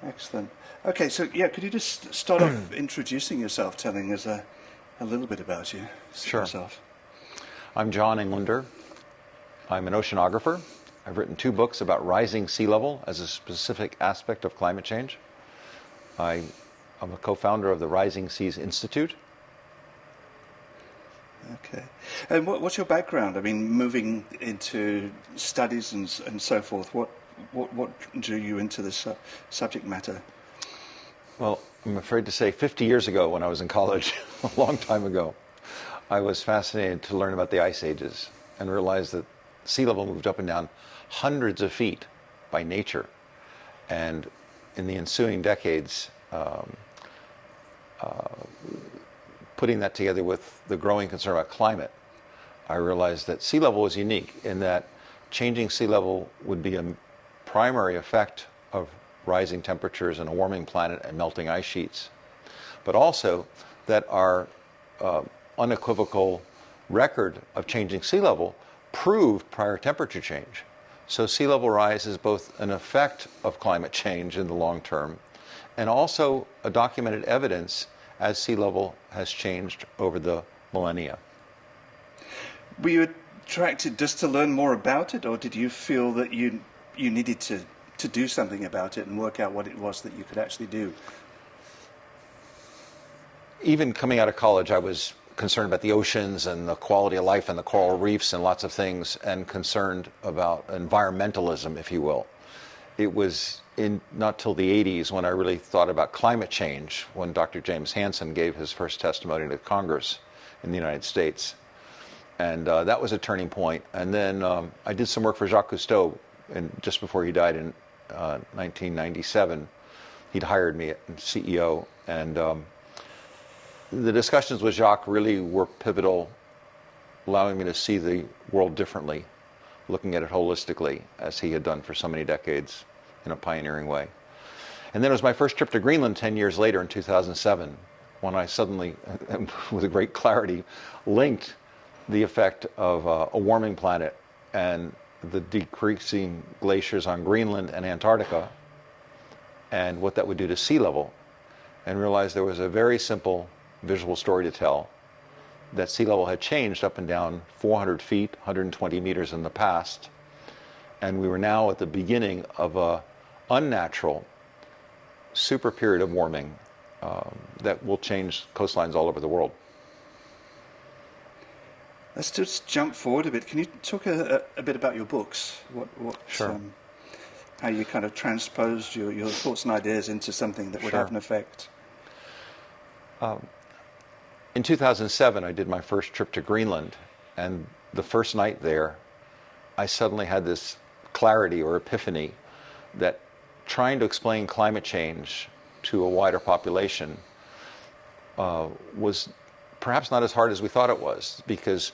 Excellent. Okay, so yeah, could you just start off introducing yourself, telling us a little bit about Sure. yourself? I'm John Englander. I'm an oceanographer. I've written 2 books about rising sea level as a specific aspect of climate change. I'm a co-founder of the Rising Seas Institute. Okay. And what's your background? I mean, moving into studies and so forth. What drew you into this subject matter? Well, I'm afraid to say 50 years ago when I was in college, a long time ago, I was fascinated to learn about the ice ages and realized that sea level moved up and down hundreds of feet by nature. And in the ensuing decades, putting that together with the growing concern about climate, I realized that sea level was unique in that changing sea level would be a primary effect of rising temperatures in a warming planet and melting ice sheets, but also that our unequivocal record of changing sea level proved prior temperature change. So sea level rise is both an effect of climate change in the long term and also a documented evidence as sea level has changed over the millennia. Were you attracted just to learn more about it, or did you feel that you needed to do something about it and work out what it was that you could actually do? Even coming out of college, I was concerned about the oceans and the quality of life and the coral reefs and lots of things, and concerned about environmentalism, if you will. It was not till the 80s when I really thought about climate change, when Dr. James Hansen gave his first testimony to Congress in the United States. And that was a turning point. And then I did some work for Jacques Cousteau, and just before he died in 1997, he'd hired me as CEO. And the discussions with Jacques really were pivotal, allowing me to see the world differently, looking at it holistically, as he had done for so many decades in a pioneering way. And then it was my first trip to Greenland 10 years later in 2007, when I suddenly, with a great clarity, linked the effect of a warming planet and the decreasing glaciers on Greenland and Antarctica and what that would do to sea level, and realized there was a very simple visual story to tell, that sea level had changed up and down 400 feet, 120 meters in the past, and we were now at the beginning of a unnatural super period of warming that will change coastlines all over the world. Let's just jump forward a bit. Can you talk a bit about your books? Sure. How you kind of transposed your thoughts and ideas into something that would have an effect? In 2007, I did my first trip to Greenland, and the first night there, I suddenly had this clarity or epiphany that trying to explain climate change to a wider population was perhaps not as hard as we thought it was, because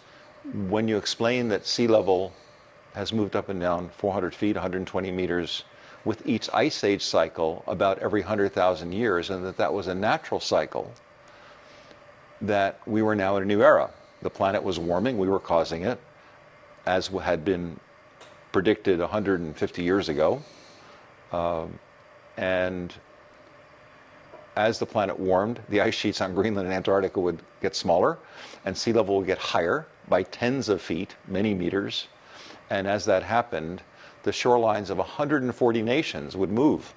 when you explain that sea level has moved up and down 400 feet, 120 meters, with each ice age cycle about every 100,000 years, and that was a natural cycle, that we were now in a new era. The planet was warming, we were causing it, as had been predicted 150 years ago. And as the planet warmed, the ice sheets on Greenland and Antarctica would get smaller, and sea level would get higher by tens of feet, many meters. And as that happened, the shorelines of 140 nations would move.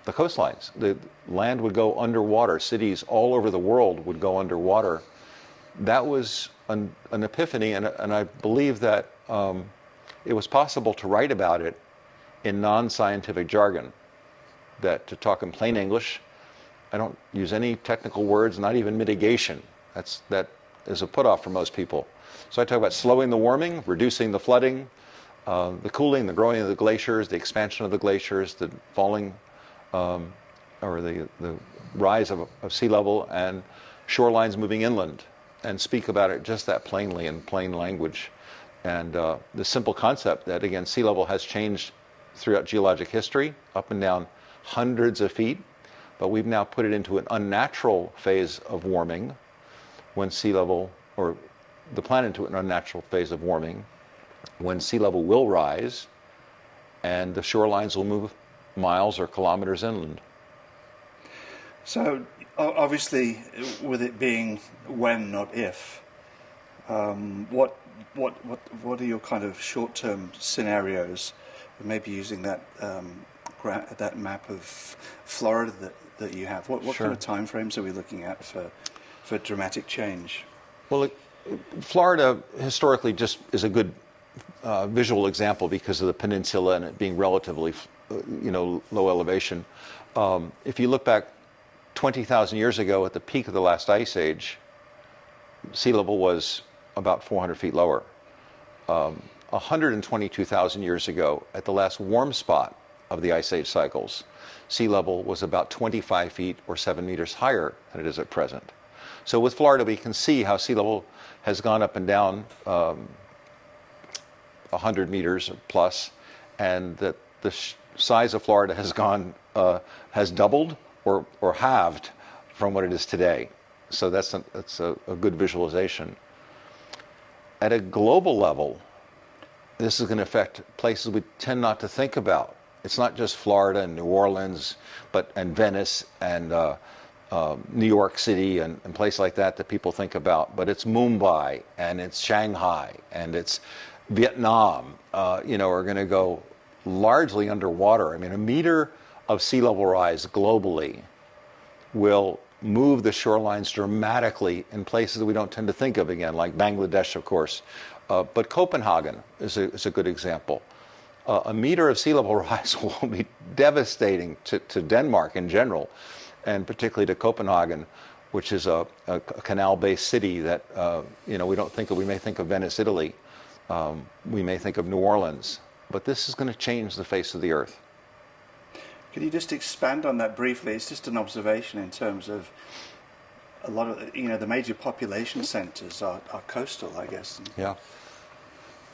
The coastlines, the land would go underwater. Cities all over the world would go underwater. That was an epiphany, and I believe that it was possible to write about it in non-scientific jargon, that to talk in plain English. I don't use any technical words, not even mitigation. That is a put-off for most people. So I talk about slowing the warming, reducing the flooding, the cooling, the growing of the glaciers, the expansion of the glaciers, the falling or the rise of sea level, and shorelines moving inland, and speak about it just that plainly in plain language. And the simple concept that, again, sea level has changed throughout geologic history, up and down hundreds of feet, but we've now put it into an unnatural phase of warming when sea level, or the planet into an unnatural phase of warming, when sea level will rise and the shorelines will move miles or kilometers inland. So obviously, with it being when, not if, what what are your kind of short-term scenarios? Maybe using that that map of Florida that you have. What Sure. kind of timeframes are we looking at for dramatic change? Well, Florida historically just is a good visual example because of the peninsula and it being relatively, low elevation. If you look back 20,000 years ago at the peak of the last ice age, sea level was about 400 feet lower. 122,000 years ago at the last warm spot of the ice age cycles, sea level was about 25 feet or 7 meters higher than it is at present. So with Florida, we can see how sea level has gone up and down 100 meters plus, and that the size of Florida has doubled or halved from what it is today. So that's a good visualization. At a global level, this is going to affect places we tend not to think about. It's not just Florida and New Orleans, and Venice and New York City and places like that people think about, but it's Mumbai and it's Shanghai and it's Vietnam, are going to go largely underwater. I mean, a meter of sea level rise globally will move the shorelines dramatically in places that we don't tend to think of again, like Bangladesh, of course. But Copenhagen is a good example. A meter of sea level rise will be devastating to Denmark in general, and particularly to Copenhagen, which is a canal-based city that we don't think of. We may think of Venice, Italy. We may think of New Orleans, but this is going to change the face of the earth. Could you just expand on that briefly? It's just an observation in terms of a lot of the major population centres are coastal, I guess. Yeah,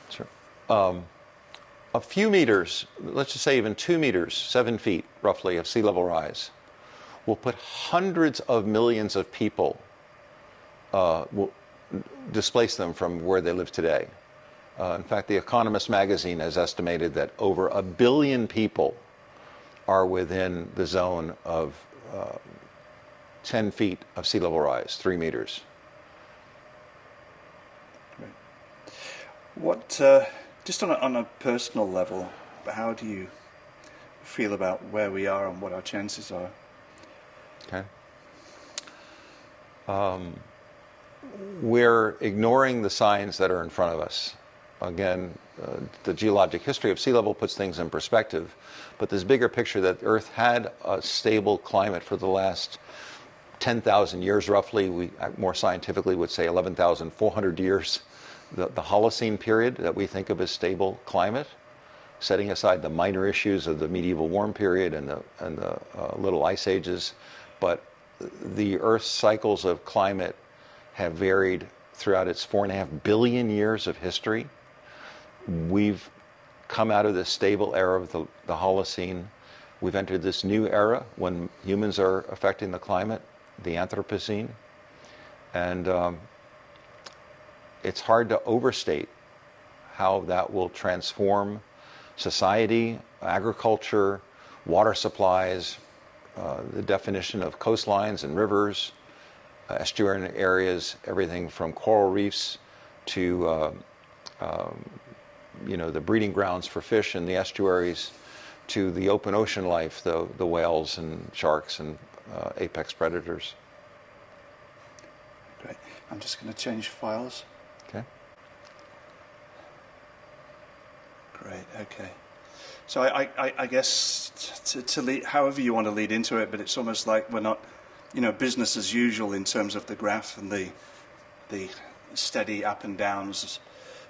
sure. A few meters, let's just say even 2 meters, 7 feet roughly of sea level rise, will put hundreds of millions of people, will displace them from where they live today. In fact, The Economist magazine has estimated that over 1 billion people are within the zone of 10 feet of sea level rise, 3 meters. Right. What, just on a personal level, how do you feel about where we are and what our chances are? Okay. We're ignoring the signs that are in front of us. Again, the geologic history of sea level puts things in perspective, but this bigger picture that Earth had a stable climate for the last 10,000 years roughly, we more scientifically would say 11,400 years, the Holocene period that we think of as stable climate, setting aside the minor issues of the medieval warm period and the little ice ages, but the Earth's cycles of climate have varied throughout its 4.5 billion years of history. We've come out of this stable era of the Holocene. We've entered this new era when humans are affecting the climate, the Anthropocene. And it's hard to overstate how that will transform society, agriculture, water supplies, the definition of coastlines and rivers, estuarine areas, everything from coral reefs to the breeding grounds for fish in the estuaries, to the open ocean life, the whales and sharks and apex predators. Great. I'm just going to change files. Okay. Great. Okay. So I guess to lead, however you want to lead into it, but it's almost like we're not, business as usual in terms of the graph and the steady up and downs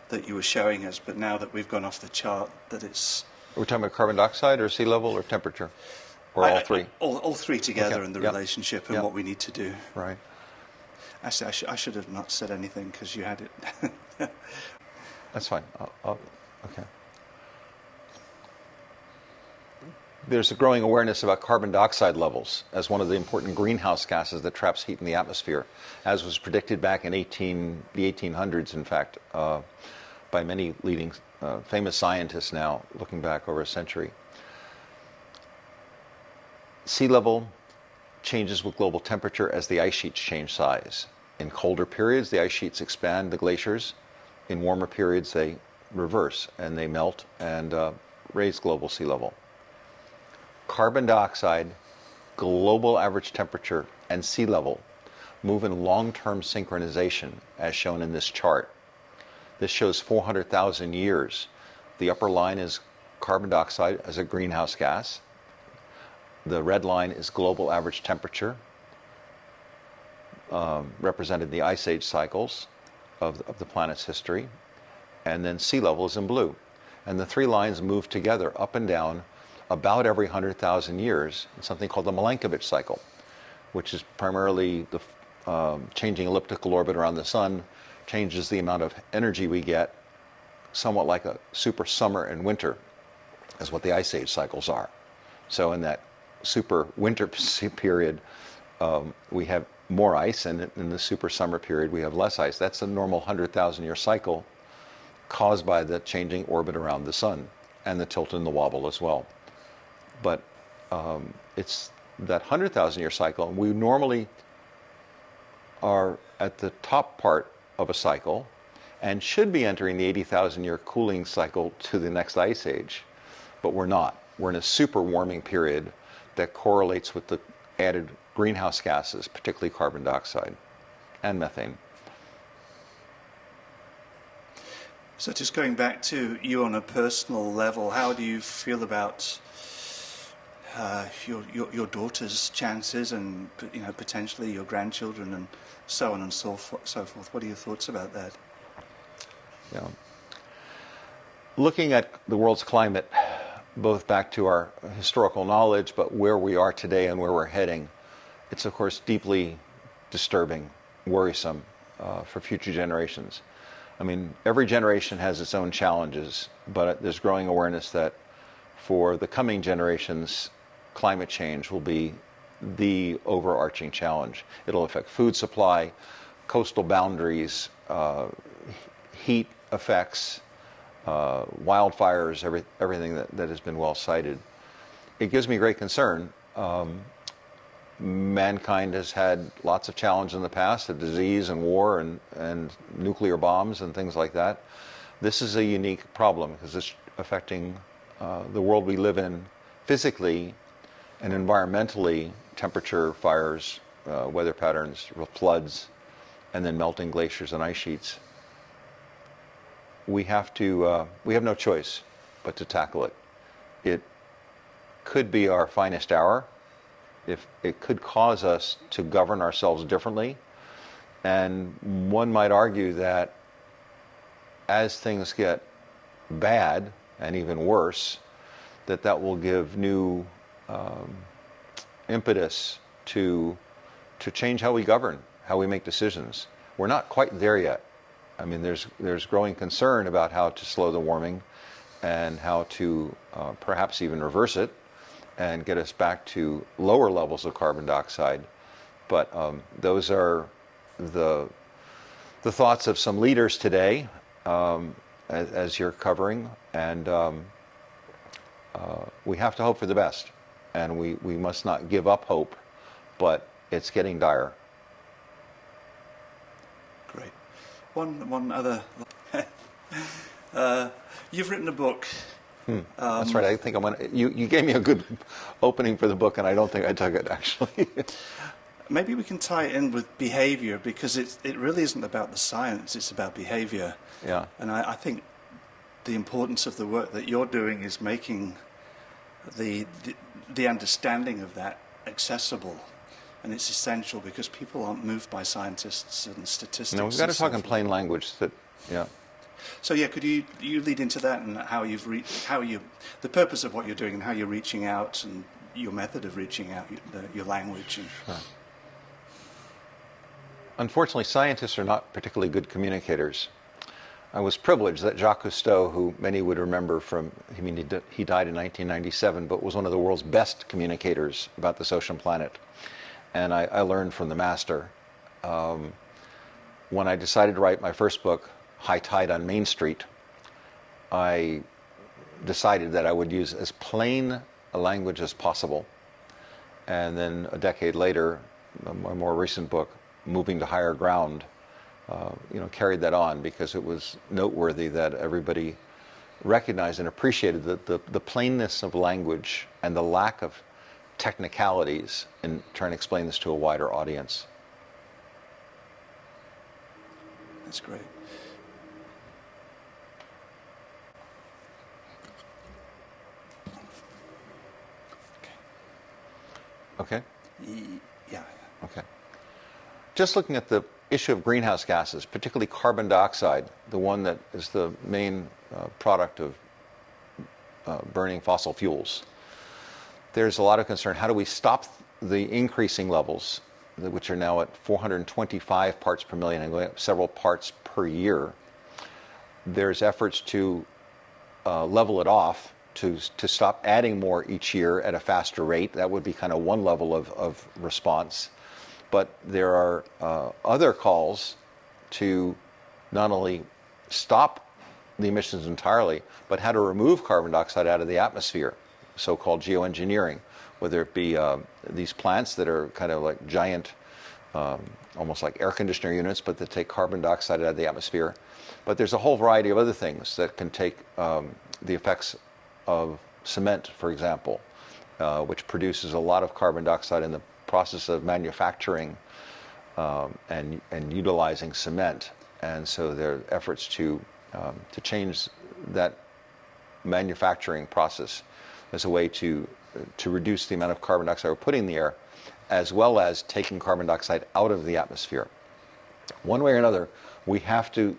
that you were showing us. But now that we've gone off the chart, that it's... Are we talking about carbon dioxide or sea level or temperature? Or all three? All three together, Okay. and the Yep. relationship and Yep. what we need to do. Right. Actually, I should have not said anything because you had it. That's fine. Okay. There's a growing awareness about carbon dioxide levels as one of the important greenhouse gases that traps heat in the atmosphere, as was predicted back in the 1800s, in fact, by many leading famous scientists now, looking back over a century. Sea level changes with global temperature as the ice sheets change size. In colder periods, the ice sheets expand, the glaciers. In warmer periods, they reverse and they melt and raise global sea level. Carbon dioxide, global average temperature, and sea level move in long-term synchronization, as shown in this chart. This shows 400,000 years. The upper line is carbon dioxide as a greenhouse gas. The red line is global average temperature, represented the ice age cycles of the planet's history. And then sea level is in blue. And the three lines move together up and down about every 100,000 years in something called the Milankovitch cycle, which is primarily the changing elliptical orbit around the sun, changes the amount of energy we get, somewhat like a super summer and winter is what the ice age cycles are. So in that super winter period, we have more ice, and in the super summer period, we have less ice. That's a normal 100,000 year cycle caused by the changing orbit around the sun and the tilt and the wobble as well. But it's that 100,000 year cycle, and we normally are at the top part of a cycle and should be entering the 80,000 year cooling cycle to the next ice age, but we're not. We're in a super warming period that correlates with the added greenhouse gases, particularly carbon dioxide and methane. So just going back to you on a personal level, how do you feel about your daughter's chances and potentially your grandchildren and so on and so forth? What are your thoughts about that? Yeah. Looking at the world's climate, both back to our historical knowledge, but where we are today and where we're heading, it's of course deeply disturbing, worrisome for future generations. I mean, every generation has its own challenges, but there's growing awareness that for the coming generations, climate change will be the overarching challenge. It'll affect food supply, coastal boundaries, heat effects, wildfires, everything that has been well cited. It gives me great concern. Mankind has had lots of challenges in the past, of disease and war and nuclear bombs and things like that. This is a unique problem because it's affecting the world we live in physically and environmentally, temperature, fires, weather patterns, floods, and then melting glaciers and ice sheets. We have no choice but to tackle it. It could be our finest hour. If it could cause us to govern ourselves differently. And one might argue that as things get bad and even worse, that will give new impetus to change how we govern, how we make decisions. We're not quite there yet. I mean, there's growing concern about how to slow the warming and how to perhaps even reverse it and get us back to lower levels of carbon dioxide. But those are the thoughts of some leaders today, as you're covering, and we have to hope for the best. And we must not give up hope, but it's getting dire. Great. One other. You've written a book. That's right. I think you gave me a good opening for the book, and I don't think I took it, actually. Maybe we can tie it in with behavior, because it really isn't about the science, it's about behavior. Yeah. And I think the importance of the work that you're doing is making the understanding of that accessible. And it's essential because people aren't moved by scientists and statistics. No, we've got to talk in plain language. Yeah. So yeah, could you lead into that and how the purpose of what you're doing and how you're reaching out and your method of reaching out, your language. Sure. Unfortunately, scientists are not particularly good communicators. I was privileged that Jacques Cousteau, who many would remember he died in 1997, but was one of the world's best communicators about this ocean planet. And I learned from the master. When I decided to write my first book, High Tide on Main Street, I decided that I would use as plain a language as possible And then a decade later, my more recent book, Moving to Higher Ground, carried that on, because it was noteworthy that everybody recognized and appreciated the plainness of language and the lack of technicalities in trying to explain this to a wider audience. That's great. Okay? Yeah. Okay. Just looking at the issue of greenhouse gases, particularly carbon dioxide, the one that is the main product of burning fossil fuels. There's a lot of concern. How do we stop the increasing levels, which are now at 425 parts per million and going up several parts per year? There's efforts to level it off, to stop adding more each year at a faster rate. That would be kind of one level of response. But there are other calls to not only stop the emissions entirely, but how to remove carbon dioxide out of the atmosphere, so-called geoengineering, whether it be these plants that are kind of like giant, almost like air conditioner units, but that take carbon dioxide out of the atmosphere. But there's a whole variety of other things that can take the effects of cement, for example, which produces a lot of carbon dioxide in the process of manufacturing and utilizing cement. And so there are efforts to change that manufacturing process as a way to reduce the amount of carbon dioxide we're putting in the air, as well as taking carbon dioxide out of the atmosphere. One way or another, we have to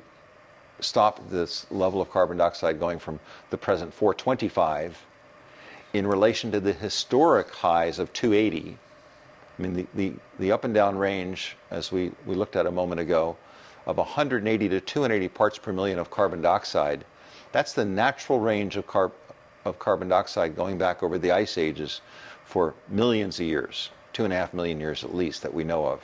stop this level of carbon dioxide going from the present 425 in relation to the historic highs of 280. I mean, the up and down range, as we looked at a moment ago, of 180 to 280 parts per million of carbon dioxide, that's the natural range of carbon dioxide going back over the ice ages for millions of years, 2.5 million years at least that we know of.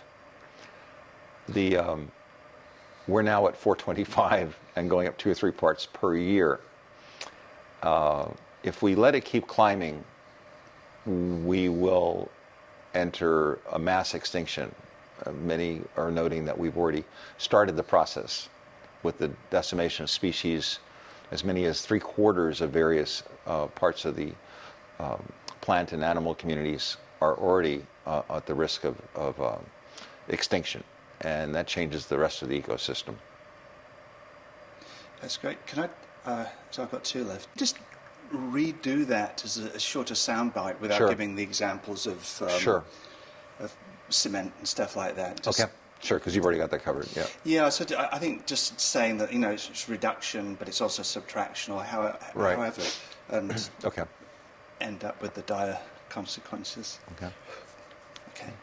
We're now at 425 and going up 2 or 3 parts per year. If we let it keep climbing, we will enter a mass extinction. Many are noting that we've already started the process with the decimation of species. As many as 3/4 of various parts of the plant and animal communities are already at the risk of extinction, and that changes the rest of the ecosystem. That's great. Can I, so I've got 2 left, just redo that as a shorter soundbite without Sure. giving the examples of Sure. of cement and stuff like that. Just, Okay. Sure, because you've already got that covered. Yeah. Yeah, so I think just saying that, it's reduction, but it's also subtraction, or Right. however, and Okay. end up with the dire consequences. Okay. Okay.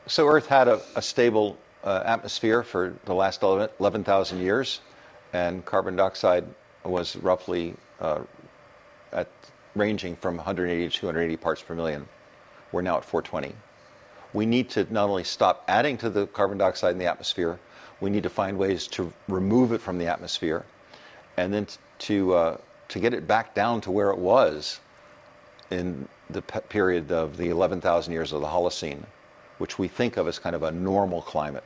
So Earth had a stable atmosphere for the last 11,000 years, and carbon dioxide was roughly ranging from 180 to 280 parts per million. We're now at 420. We need to not only stop adding to the carbon dioxide in the atmosphere, we need to find ways to remove it from the atmosphere, and then to get it back down to where it was in the period of the 11,000 years of the Holocene, which we think of as kind of a normal climate.